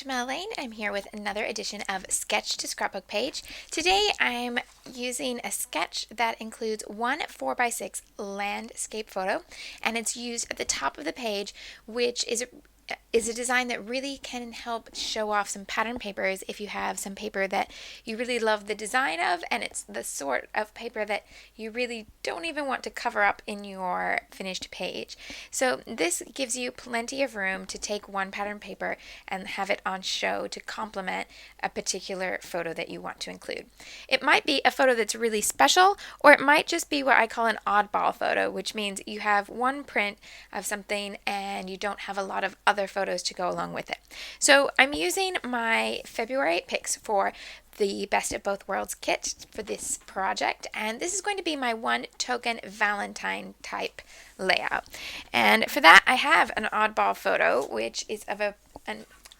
Shimelle Laine. I'm here with another edition of Sketch to Scrapbook page. Today I'm using a sketch that includes one 4x6 landscape photo, and it's used at the top of the page, which is a design that really can help show off some pattern papers if you have some paper that you really love the design of, and it's the sort of paper that you really don't even want to cover up in your finished page. So this gives you plenty of room to take one pattern paper and have it on show to complement a particular photo that you want to include. It might be a photo that's really special, or it might just be what I call an oddball photo, which means you have one print of something and you don't have a lot of other photos to go along with it. So I'm using my February picks for the Best of Both Worlds kit for this project, and this is going to be my one token Valentine type layout. And for that I have an oddball photo, which is of a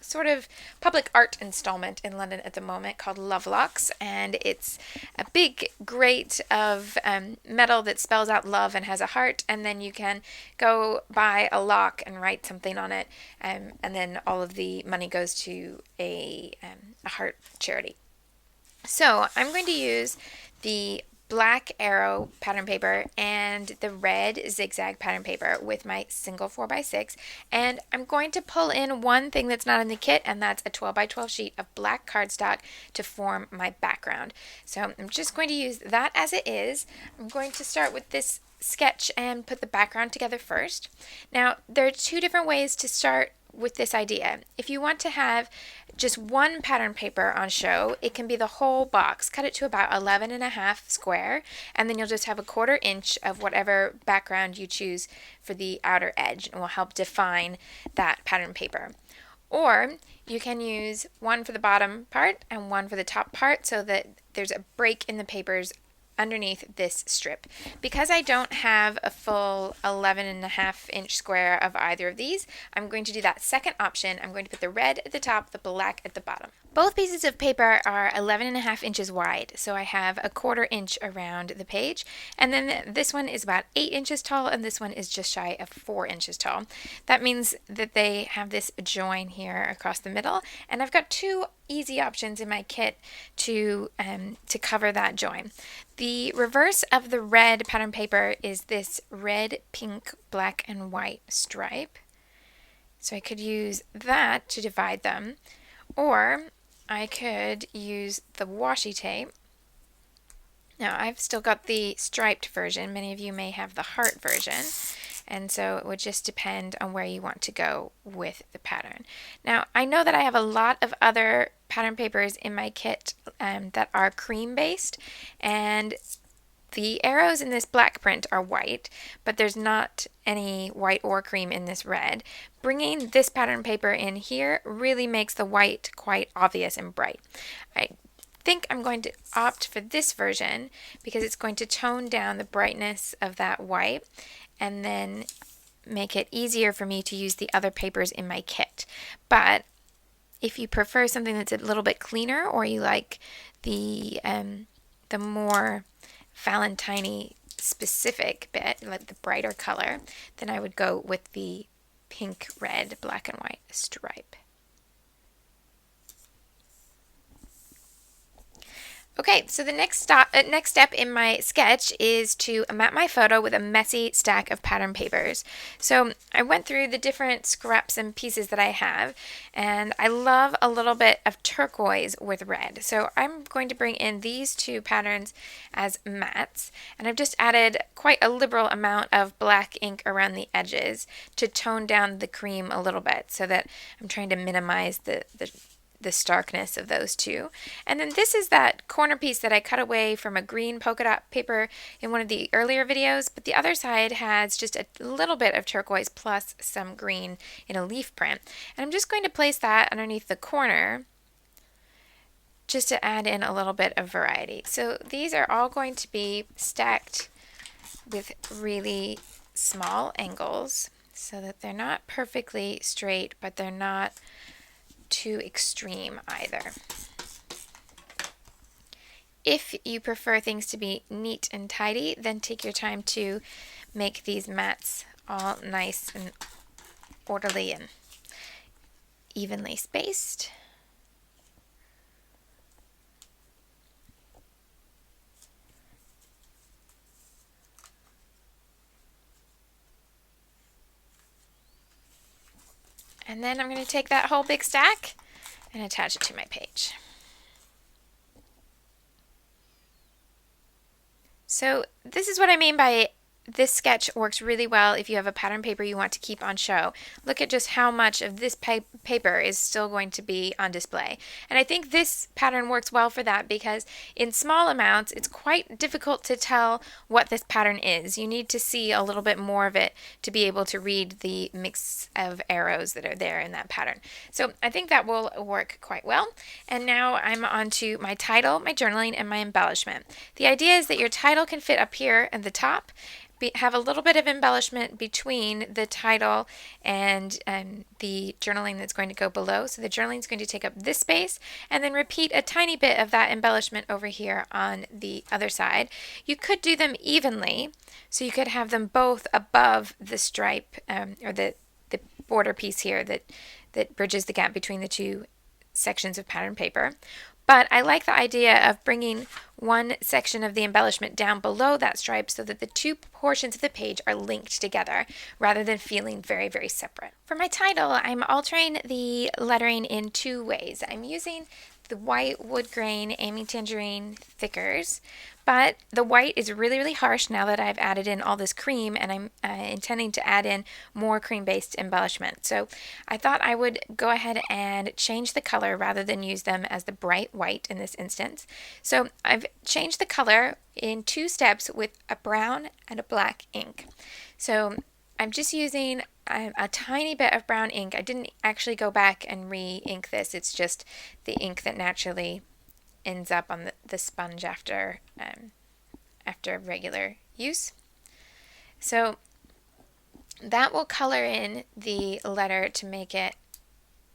sort of public art installment in London at the moment called Lovelocks, and it's a big grate of metal that spells out love and has a heart, and then you can go buy a lock and write something on it, and then all of the money goes to a heart charity. So I'm going to use the black arrow pattern paper and the red zigzag pattern paper with my single 4x6, and I'm going to pull in one thing that's not in the kit, and that's a 12x12 sheet of black cardstock to form my background. So I'm just going to use that as it is. I'm going to start with this sketch and put the background together first. Now there are two different ways to start with this idea. If you want to have just one pattern paper on show, it can be the whole box. Cut it to about 11.5 square, and then you'll just have a 1/4 inch of whatever background you choose for the outer edge, and will help define that pattern paper. Or you can use one for the bottom part and one for the top part, so that there's a break in the papers underneath this strip. Because I don't have a full 11.5 inch square of either of these, I'm going to do that second option. I'm going to put the red at the top, the black at the bottom. Both pieces of paper are 11.5 inches wide, so I have a 1/4 inch around the page, and then this one is about 8 inches tall, and this one is just shy of 4 inches tall. That means that they have this join here across the middle, and I've got two easy options in my kit to cover that join. The reverse of the red pattern paper is this red, pink, black, and white stripe. So I could use that to divide them, or I could use the washi tape. Now I've still got the striped version. Many of you may have the heart version, and so it would just depend on where you want to go with the pattern. Now I know that I have a lot of other pattern papers in my kit that are cream based, and the arrows in this black print are white, but there's not any white or cream in this red. Bringing this pattern paper in here really makes the white quite obvious and bright. I think I'm going to opt for this version because it's going to tone down the brightness of that white and then make it easier for me to use the other papers in my kit. But if you prefer something that's a little bit cleaner, or you like the more Valentine-y specific bit, like the brighter color, then I would go with the pink, red, black, and white stripe. Okay, so the next step in my sketch is to map my photo with a messy stack of pattern papers. So I went through the different scraps and pieces that I have, and I love a little bit of turquoise with red. So I'm going to bring in these two patterns as mats, and I've just added quite a liberal amount of black ink around the edges to tone down the cream a little bit, so that I'm trying to minimize the starkness of those two. And then this is that corner piece that I cut away from a green polka dot paper in one of the earlier videos, but the other side has just a little bit of turquoise plus some green in a leaf print. And I'm just going to place that underneath the corner just to add in a little bit of variety. So these are all going to be stacked with really small angles so that they're not perfectly straight, but they're not too extreme either. If you prefer things to be neat and tidy, then take your time to make these mats all nice and orderly and evenly spaced. And then I'm going to take that whole big stack and attach it to my page. So this is what I mean by this sketch works really well if you have a pattern paper you want to keep on show. Look at just how much of this paper is still going to be on display. And I think this pattern works well for that because in small amounts it's quite difficult to tell what this pattern is. You need to see a little bit more of it to be able to read the mix of arrows that are there in that pattern. So I think that will work quite well. And now I'm on to my title, my journaling, and my embellishment. The idea is that your title can fit up here at the top, have a little bit of embellishment between the title and the journaling that's going to go below. So the journaling is going to take up this space and then repeat a tiny bit of that embellishment over here on the other side. You could do them evenly, so you could have them both above the stripe or the border piece here that bridges the gap between the two sections of pattern paper. But I like the idea of bringing one section of the embellishment down below that stripe so that the two portions of the page are linked together rather than feeling very, very separate. For my title, I'm altering the lettering in two ways. I'm using the white wood grain Amy Tangerine thickers, but the white is really, really harsh now that I've added in all this cream, and I'm intending to add in more cream-based embellishment. So I thought I would go ahead and change the color rather than use them as the bright white in this instance. So I've changed the color in two steps with a brown and a black ink. So I'm just using a tiny bit of brown ink. I didn't actually go back and re-ink this. It's just the ink that naturally ends up on the sponge after regular use. So that will color in the letter to make it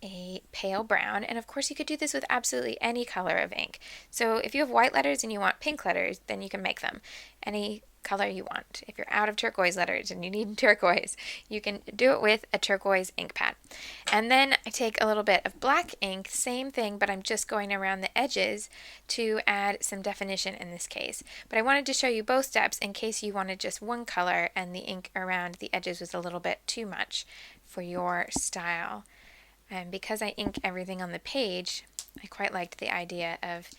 a pale brown, and of course you could do this with absolutely any color of ink. So if you have white letters and you want pink letters, then you can make them any color you want. If you're out of turquoise letters and you need turquoise, you can do it with a turquoise ink pad. And then I take a little bit of black ink, same thing, but I'm just going around the edges to add some definition in this case. But I wanted to show you both steps in case you wanted just one color and the ink around the edges was a little bit too much for your style. And because I ink everything on the page, I quite liked the idea of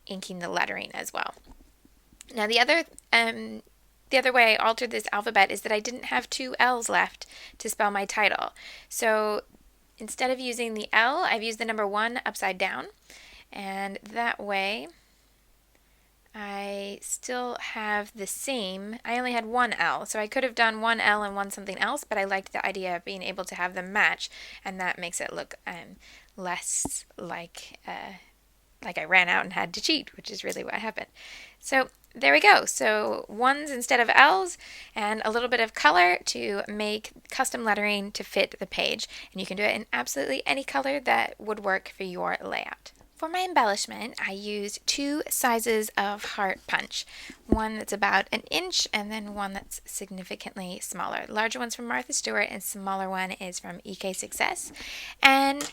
inking the lettering as well. Now the other way I altered this alphabet is that I didn't have two L's left to spell my title. So instead of using the L, I've used the number 1 upside down, and that way I still have the same. I only had one L, so I could have done one L and one something else, but I liked the idea of being able to have them match, and that makes it look less like I ran out and had to cheat, which is really what happened. So there we go. So ones instead of L's and a little bit of color to make custom lettering to fit the page, and you can do it in absolutely any color that would work for your layout. For my embellishment, I used two sizes of heart punch. One that's about an inch and then one that's significantly smaller. The larger one's from Martha Stewart and smaller one is from EK Success. And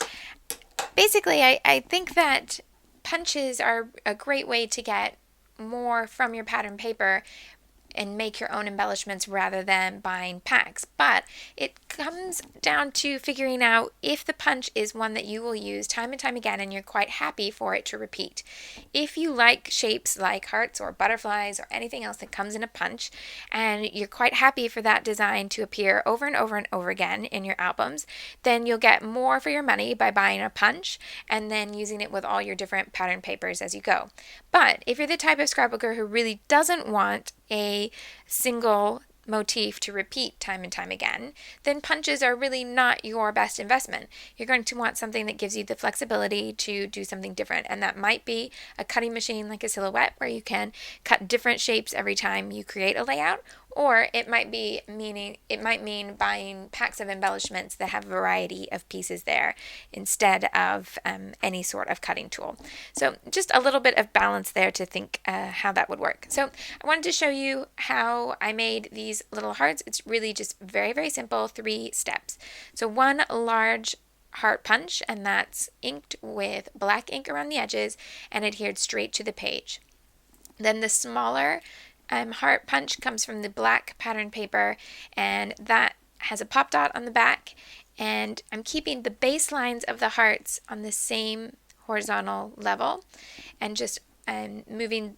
basically, I think that punches are a great way to get more from your pattern paper and make your own embellishments rather than buying packs. But it comes down to figuring out if the punch is one that you will use time and time again and you're quite happy for it to repeat. If you like shapes like hearts or butterflies or anything else that comes in a punch and you're quite happy for that design to appear over and over and over again in your albums, then you'll get more for your money by buying a punch and then using it with all your different pattern papers as you go. But if you're the type of scrapbooker who really doesn't want a single motif to repeat time and time again, then punches are really not your best investment. You're going to want something that gives you the flexibility to do something different, and that might be a cutting machine like a Silhouette where you can cut different shapes every time you create a layout, or it might mean buying packs of embellishments that have a variety of pieces there instead of any sort of cutting tool. So just a little bit of balance there to think how that would work. So I wanted to show you how I made these little hearts. It's really just very, very simple, 3 steps. So one large heart punch, and that's inked with black ink around the edges and adhered straight to the page. Then the smaller heart punch comes from the black pattern paper, and that has a pop dot on the back, and I'm keeping the base lines of the hearts on the same horizontal level and just moving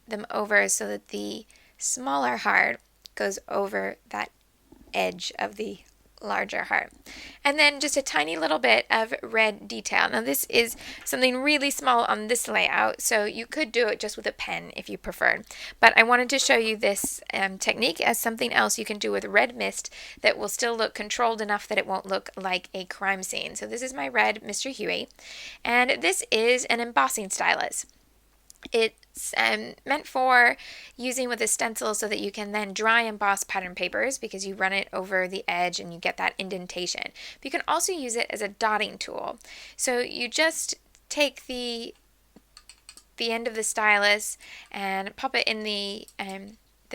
them over so that the smaller heart goes over that edge of the larger heart. And then just a tiny little bit of red detail. Now this is something really small on this layout, so you could do it just with a pen if you preferred. But I wanted to show you this technique as something else you can do with red mist that will still look controlled enough that it won't look like a crime scene. So this is my red Mr. Huey, and this is an embossing stylus. It's meant for using with a stencil so that you can then dry emboss pattern papers, because you run it over the edge and you get that indentation. But you can also use it as a dotting tool. So you just take the end of the stylus and pop it in the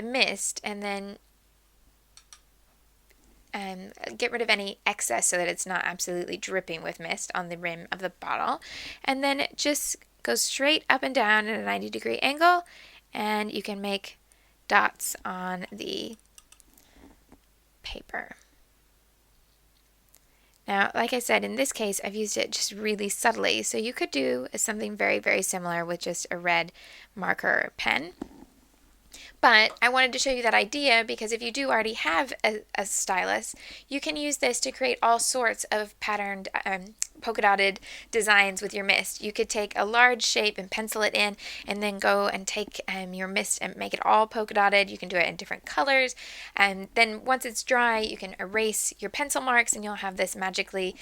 mist, and then get rid of any excess so that it's not absolutely dripping with mist on the rim of the bottle, and then just go straight up and down at a 90-degree angle, and you can make dots on the paper. Now, like I said, in this case, I've used it just really subtly, so you could do something very, very similar with just a red marker pen. But I wanted to show you that idea because if you do already have a stylus, you can use this to create all sorts of patterned polka dotted designs with your mist. You could take a large shape and pencil it in, and then go and take your mist and make it all polka dotted. You can do it in different colors, and then once it's dry, you can erase your pencil marks and you'll have this magically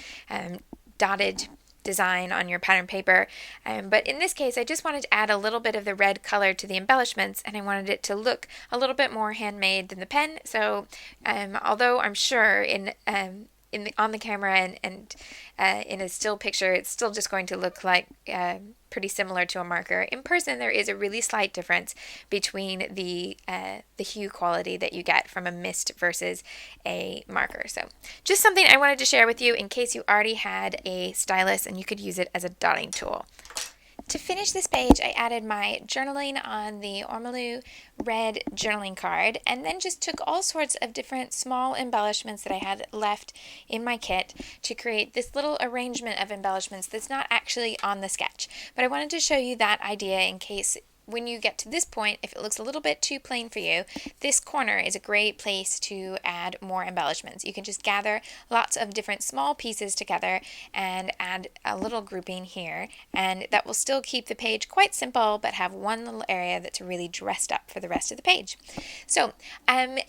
dotted design on your pattern paper. But in this case, I just wanted to add a little bit of the red color to the embellishments, and I wanted it to look a little bit more handmade than the pen. So although I'm sure on the camera and in a still picture, it's still just going to look like pretty similar to a marker. In person, there is a really slight difference between the hue quality that you get from a mist versus a marker. So just something I wanted to share with you in case you already had a stylus and you could use it as a dotting tool. To finish this page, I added my journaling on the Ormolu red journaling card, and then just took all sorts of different small embellishments that I had left in my kit to create this little arrangement of embellishments that's not actually on the sketch. But I wanted to show you that idea in case when you get to this point, if it looks a little bit too plain for you, this corner is a great place to add more embellishments. You can just gather lots of different small pieces together and add a little grouping here, and that will still keep the page quite simple but have one little area that's really dressed up for the rest of the page. So I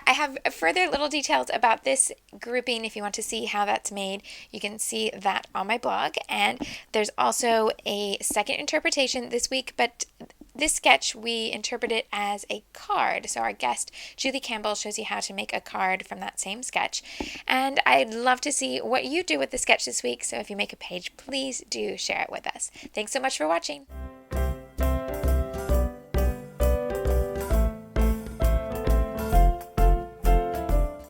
have further little details about this grouping. If you want to see how that's made, you can see that on my blog, and there's also a second interpretation this week, but this sketch, we interpret it as a card. So our guest, Julie Campbell, shows you how to make a card from that same sketch. And I'd love to see what you do with the sketch this week. So if you make a page, please do share it with us. Thanks so much for watching.